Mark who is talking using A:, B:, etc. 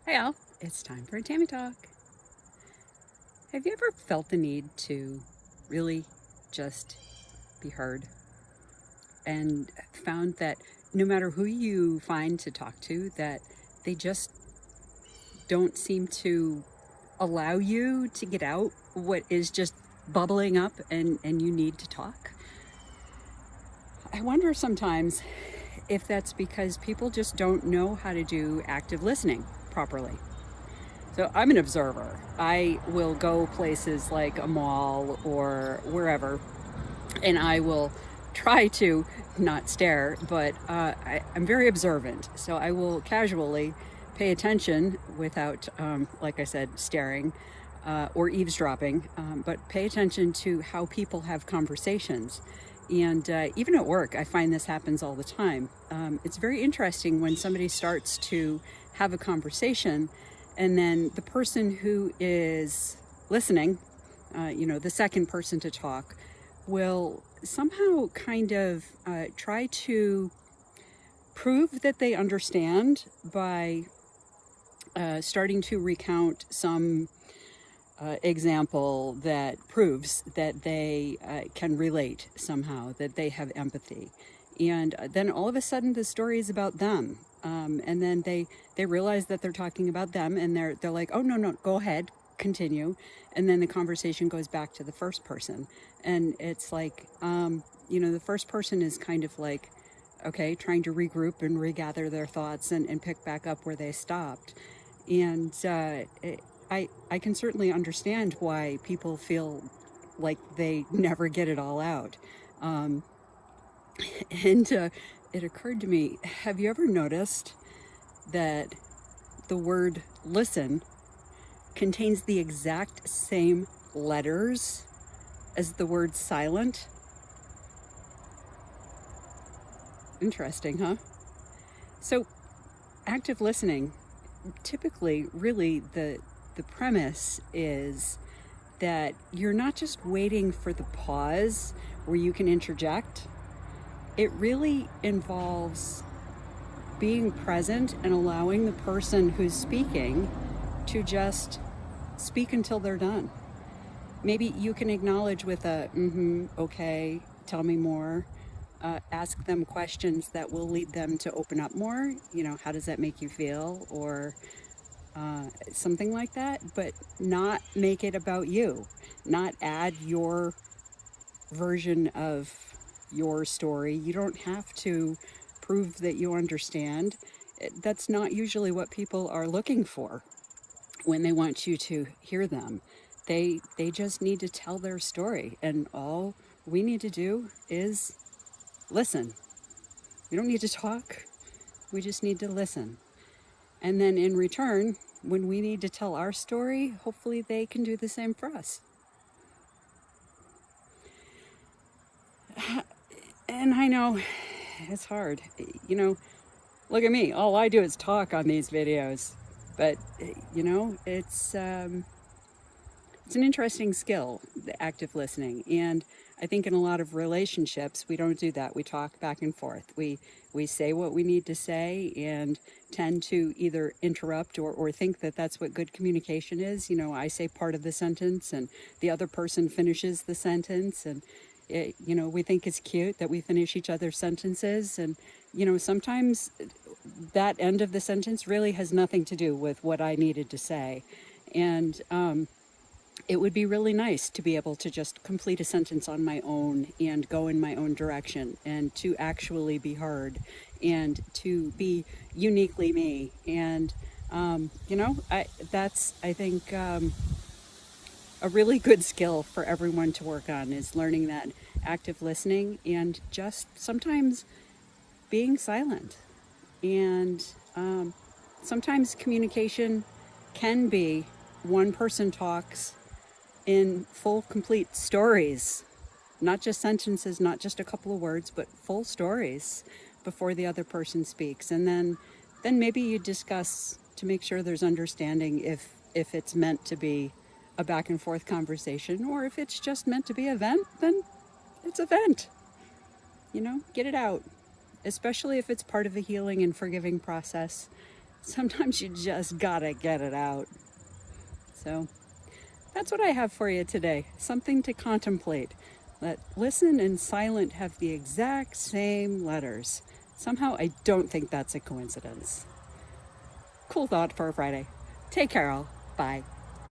A: Hi all, it's time for a Tammy Talk. Have you ever felt the need to really just be heard and found that no matter who you find to talk to, that they just don't seem to allow you to get out what is just bubbling up and you need to talk? I wonder sometimes if that's because people just don't know how to do active listening properly. So I'm an observer. I will go places like a mall or wherever, and I will try to not stare, but I'm very observant. So I will casually pay attention without, like I said, staring or eavesdropping, but pay attention to how people have conversations. And even at work, I find this happens all the time. It's very interesting when somebody starts to have a conversation, and then the person who is listening, the second person to talk, will somehow kind of try to prove that they understand by starting to recount some example that proves that they can relate somehow, that they have empathy. And then all of a sudden the story is about them. And then they realize that they're talking about them, and they're like, oh, no, go ahead, continue. And then the conversation goes back to the first person. And it's like, the first person is kind of like, okay, trying to regroup and regather their thoughts and pick back up where they stopped. And I can certainly understand why people feel like they never get it all out. Um, and it occurred to me, have you ever noticed that the word listen contains the exact same letters as the word silent? Interesting, huh? So, active listening, typically, really, the premise is that you're not just waiting for the pause where you can interject. It really involves being present and allowing the person who's speaking to just speak until they're done. Maybe you can acknowledge with a, okay, tell me more. Ask them questions that will lead them to open up more. How does that make you feel? Or something like that, but not make it about you, not add your version of your story. You don't have to prove that you understand. That's not usually what people are looking for when they want you to hear them. They just need to tell their story, and all we need to do is listen. We don't need to talk. We just need to listen. And then in return, when we need to tell our story, hopefully they can do the same for us. And I know it's hard. Look at me. All I do is talk on these videos. But, it's an interesting skill, the active listening. And I think in a lot of relationships, we don't do that. We talk back and forth. We say what we need to say and tend to either interrupt or think that that's what good communication is. I say part of the sentence and the other person finishes the sentence. And, we think it's cute that we finish each other's sentences. And, sometimes that end of the sentence really has nothing to do with what I needed to say. And, it would be really nice to be able to just complete a sentence on my own and go in my own direction and to actually be heard and to be uniquely me. And, I think, a really good skill for everyone to work on is learning that active listening and just sometimes being silent. And sometimes communication can be one person talks in full, complete stories, not just sentences, not just a couple of words, but full stories before the other person speaks. And then maybe you discuss to make sure there's understanding if it's meant to be a back and forth conversation, or if it's just meant to be a vent, then it's a vent. Get it out, especially if it's part of the healing and forgiving process. Sometimes you just gotta get it out. So that's what I have for you today. Something to contemplate. That listen and silent have the exact same letters. Somehow I don't think that's a coincidence. Cool thought for a Friday. Take care all. Bye.